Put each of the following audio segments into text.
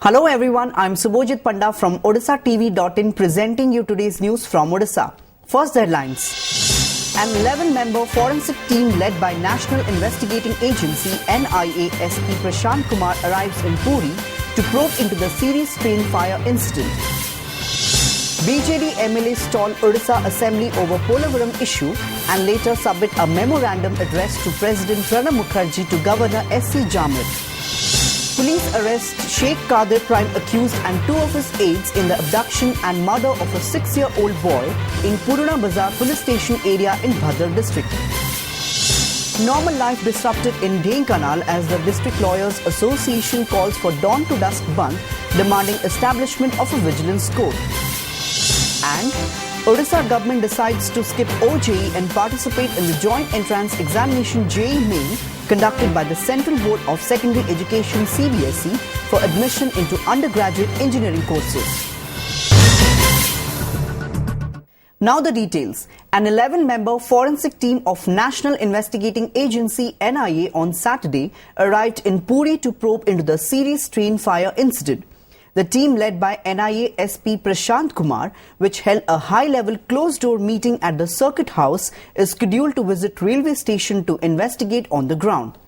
Hello everyone, I am Subhojit Panda from OdissaTV.in presenting you today's news from Odisha. First headlines. An 11-member forensic team led by National Investigating Agency NIA SP Prashant Kumar arrives in Puri to probe into the series train fire incident. BJD MLA stall Odisha Assembly over Polavaram issue and later submit a memorandum addressed to President Pranab Mukherjee to Governor SC Jamir. Police arrest Sheikh Qadir, prime accused, and two of his aides in the abduction and murder of a 6-year-old boy in Puruna Bazar police station area in Bhadar district. Normal life disrupted in Dhenkanal as the District Lawyers Association calls for dawn to dusk bandh, demanding establishment of a vigilance court. And Odisha government decides to skip OJE and participate in the joint entrance examination JEE Main conducted by the Central Board of Secondary Education CBSE for admission into undergraduate engineering courses. Now the details. An 11-member forensic team of National Investigating Agency NIA on Saturday arrived in Puri to probe into the series train fire incident. The team led by NIA SP Prashant Kumar, which held a high-level closed-door meeting at the Circuit House, is scheduled to visit railway station to investigate on the ground.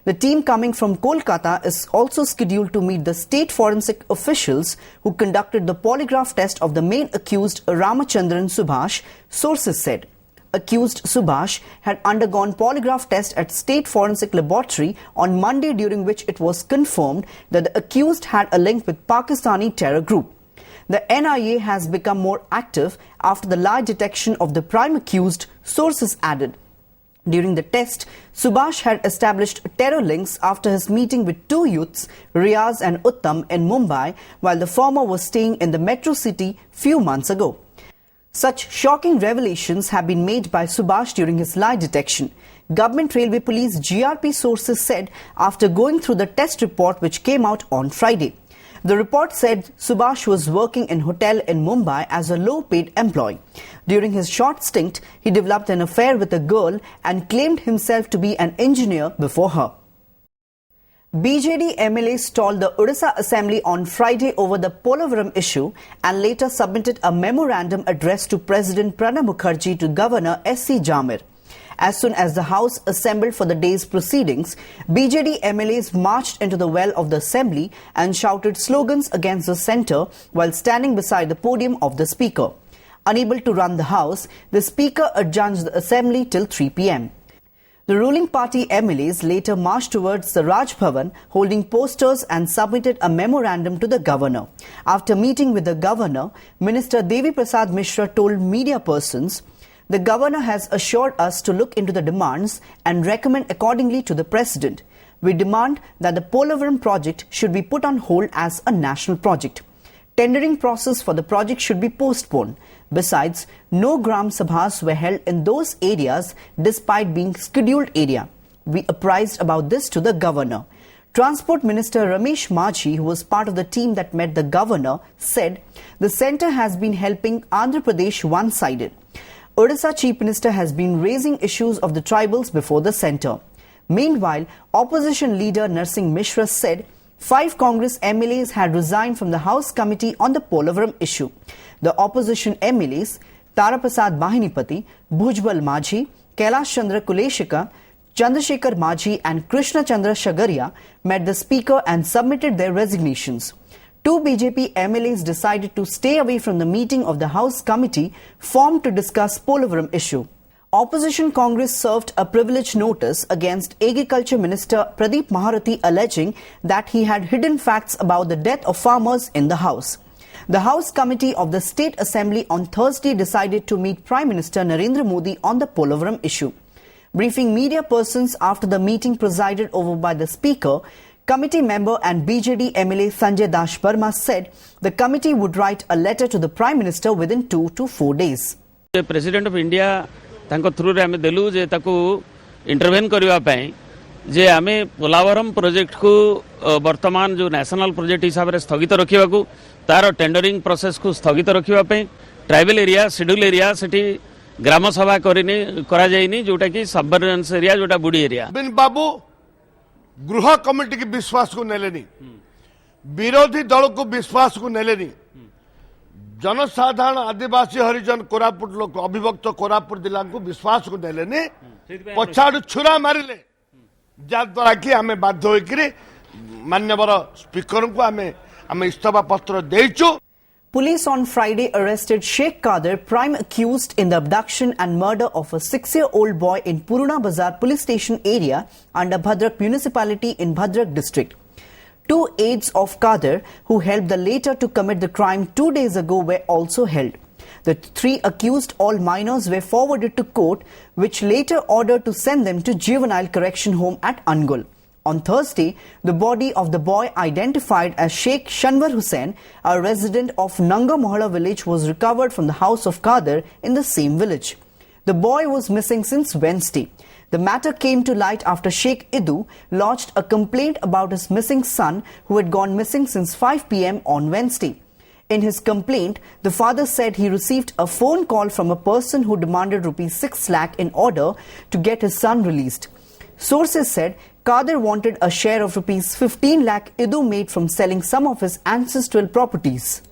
The team coming from Kolkata is also scheduled to meet the state forensic officials who conducted the polygraph test of the main accused Ramachandran Subhash, sources said. Accused Subhash had undergone polygraph test at State Forensic Laboratory on Monday, during which it was confirmed that the accused had a link with Pakistani terror group. The NIA has become more active after the lie detection of the prime accused, sources added. During the test, Subhash had established terror links after his meeting with two youths, Riaz and Uttam, in Mumbai, while the former was staying in the metro city few months ago. Such shocking revelations have been made by Subhash during his lie detection. Government Railway Police GRP sources said after going through the test report which came out on Friday. The report said Subhash was working in hotel in Mumbai as a low-paid employee. During his short stint, he developed an affair with a girl and claimed himself to be an engineer before her. BJD MLA stalled the Odisha Assembly on Friday over the Polavaram issue and later submitted a memorandum addressed to President Pranab Mukherjee to Governor SC Jamir. As soon as the House assembled for the day's proceedings, BJD MLAs marched into the well of the Assembly and shouted slogans against the centre while standing beside the podium of the Speaker. Unable to run the House, the Speaker adjourned the Assembly till 3 p.m. The ruling party MLAs later marched towards the Raj Bhavan holding posters and submitted a memorandum to the governor. After meeting with the governor, Minister Devi Prasad Mishra told media persons, "The governor has assured us to look into the demands and recommend accordingly to the president. We demand that the Polavaram project should be put on hold as a national project. Tendering process for the project should be postponed. Besides, no Gram Sabhas were held in those areas despite being scheduled area. We apprised about this to the governor." Transport Minister Ramesh Majhi, who was part of the team that met the governor, said the centre has been helping Andhra Pradesh one-sided. Odisha Chief Minister has been raising issues of the tribals before the centre. Meanwhile, opposition leader Narsingh Mishra said 5 Congress MLAs had resigned from the House Committee on the Polavaram issue. The opposition MLAs, Taraprasad Bahinipati, Bhujbal Majhi, Kailash Chandra Kuleshika, Chandrasekhar Majhi and Krishna Chandra Shagaria met the Speaker and submitted their resignations. 2 BJP MLAs decided to stay away from the meeting of the House Committee formed to discuss Polavaram issue. Opposition Congress served a privilege notice against Agriculture Minister Pradeep Maharati alleging that he had hidden facts about the death of farmers in the House. The House Committee of the State Assembly on Thursday decided to meet Prime Minister Narendra Modi on the Polavaram issue. Briefing media persons after the meeting presided over by the Speaker, committee member and BJD MLA Sanjay Das Verma said the committee would write a letter to the Prime Minister within 2 to 4 days. The President of India तांको through रे आमे देलु जे ताको intervene करबा पई जे आमे Polavaram project को वर्तमान जो नेशनल प्रोजेक्ट हिसाब रे स्थगित रखिबा को तार टेंडरिंग प्रोसेस को स्थगित रखिबा पई ट्राइबल एरिया शेड्यूल एरिया सेठी ग्राम सभा करा जाइनी जोटा कि सबर्वेलेंस एरिया जोटा बुडी एरिया बिन बाबू गृह कमिटी की विश्वास को नेलेनी विरोधी दल को विश्वास को नेलेनी जनसाधारण आदिवासी हरिजन कोरापुट लोक अभिभक्त कोरापुट जिला को विश्वास को नेलेनी पछाड़ छुरा मारिले जद्वारा कि आम बाध्य होकर मान्यवर स्पीकर को आम इस्तीफा पत्र देचु। Police on Friday arrested Sheikh Qadir, prime accused in the abduction and murder of a 6-year-old boy in Puruna Bazar police station area under Bhadrak municipality in Bhadrak district. 2 aides of Qadir, who helped the latter to commit the crime 2 days ago, were also held. The 3 accused, all minors, were forwarded to court, which later ordered to send them to juvenile correction home at Angul. On Thursday, the body of the boy, identified as Sheikh Shanwar Hussain, a resident of Nanga Mohalla village, was recovered from the house of Qadir in the same village. The boy was missing since Wednesday. The matter came to light after Sheikh Idu lodged a complaint about his missing son, who had gone missing since 5 p.m. on Wednesday. In his complaint, the father said he received a phone call from a person who demanded rupees 6 lakh in order to get his son released. Sources said Qadir wanted a share of rupees 15 lakh Idu made from selling some of his ancestral properties.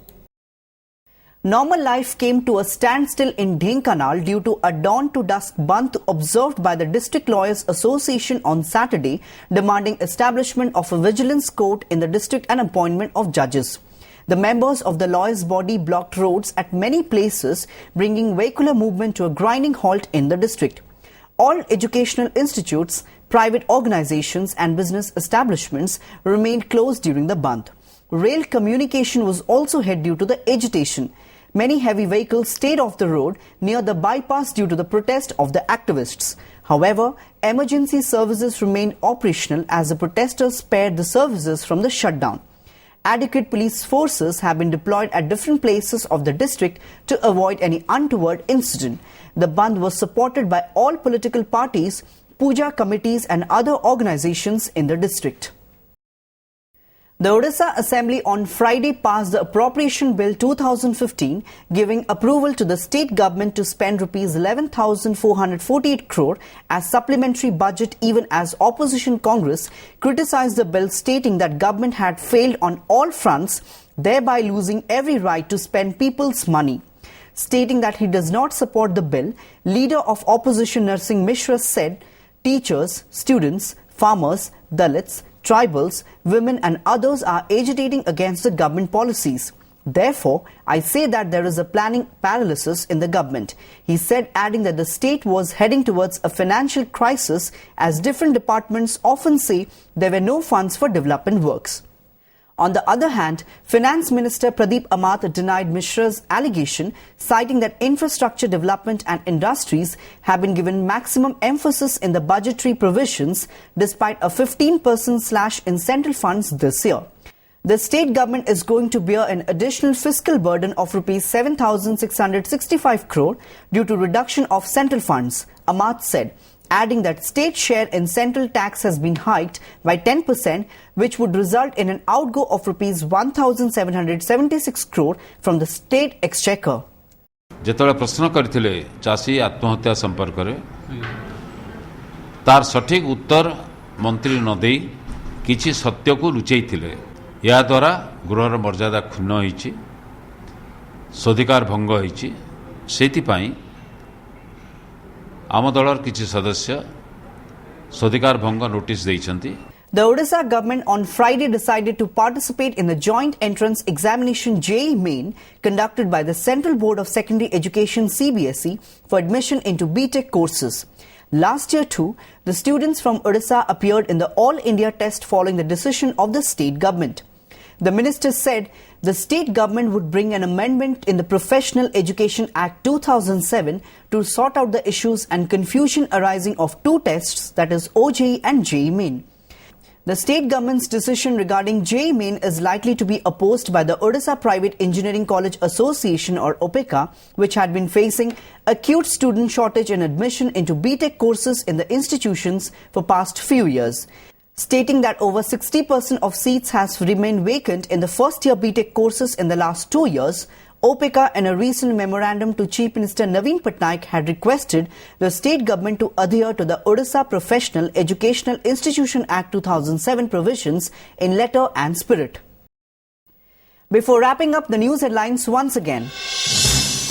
Normal life came to a standstill in Dhenkanal due to a dawn to dusk bandh observed by the District Lawyers Association on Saturday, demanding establishment of a vigilance court in the district and appointment of judges. The members of the lawyers' body blocked roads at many places, bringing vehicular movement to a grinding halt in the district. All educational institutes, private organizations and business establishments remained closed during the bandh. Rail communication was also held due to the agitation. Many heavy vehicles stayed off the road near the bypass due to the protest of the activists. However, emergency services remained operational as the protesters spared the services from the shutdown. Adequate police forces have been deployed at different places of the district to avoid any untoward incident. The bandh was supported by all political parties, puja committees and other organizations in the district. The Odisha Assembly on Friday passed the Appropriation Bill 2015, giving approval to the state government to spend Rs 11,448 crore as supplementary budget, even as opposition Congress criticized the bill, stating that government had failed on all fronts, thereby losing every right to spend people's money. Stating that he does not support the bill, leader of opposition Narsingh Mishra said teachers, students, farmers, Dalits, tribals, women and others are agitating against the government policies. Therefore, I say that there is a planning paralysis in the government. He said, adding that the state was heading towards a financial crisis as different departments often say there were no funds for development works. On the other hand, Finance Minister Pradeep Amath denied Mishra's allegation, citing that infrastructure development and industries have been given maximum emphasis in the budgetary provisions despite a 15% slash in central funds this year. The state government is going to bear an additional fiscal burden of Rs 7,665 crore due to reduction of central funds, Amath said, adding that state share in central tax has been hiked by 10%, which would result in an outgo of Rs 1,776 crore from the state exchequer. जेतले प्रश्न करथिले चासी आत्महत्या संपर्क रे तार सठिक उत्तर मंत्री न देई किछि सत्य को लुचैथिले या द्वारा गृहर मर्यादा क्षुण्ण होईछि स्वाधिकार भंग होईछि सेति पई आम दलर किछि सदस्य स्वाधिकार भंग notice दैछन्ति. The Odisha government on Friday decided to participate in the joint entrance examination JEE Main conducted by the Central Board of Secondary Education CBSE for admission into BTech courses. Last year too, the students from Odisha appeared in the All India test following the decision of the state government. The minister said the state government would bring an amendment in the Professional Education Act 2007 to sort out the issues and confusion arising of two tests, that is OJE and JEE Main. The state government's decision regarding JEE Main is likely to be opposed by the Odisha Private Engineering College Association or OPECA, which had been facing acute student shortage in admission into BTech courses in the institutions for past few years. Stating that over 60% of seats has remained vacant in the first-year BTech courses in the last 2 years, OPECA in a recent memorandum to Chief Minister Naveen Patnaik had requested the state government to adhere to the Odisha Professional Educational Institution Act 2007 provisions in letter and spirit. Before wrapping up the news headlines once again,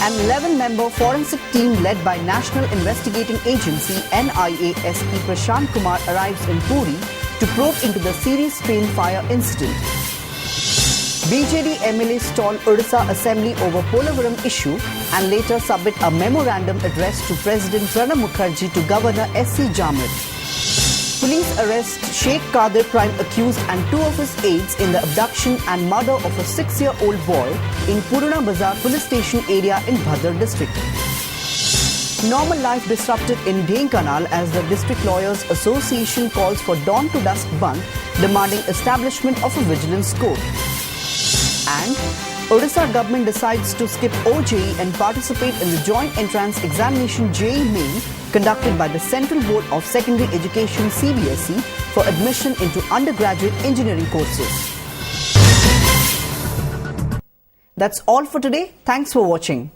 an 11-member forensic team led by National Investigating Agency NIA SP Prashant Kumar arrives in Puri to probe into the serious train fire incident. BJD MLA stall Odisha Assembly over Polavaram issue and later submit a memorandum addressed to President Pranab Mukherjee to Governor SC Jamir. Police arrest Sheikh Qadir, prime accused, and two of his aides in the abduction and murder of a 6-year-old boy in Purana Bazar police station area in Bhadar district. Normal life disrupted in Dhenkanal as the District Lawyers Association calls for dawn to dusk bandh, demanding establishment of a vigilance court. And Odisha government decides to skip OJE and participate in the joint entrance examination JEE Main conducted by the Central Board of Secondary Education CBSE for admission into undergraduate engineering courses. That's all for today. Thanks for watching.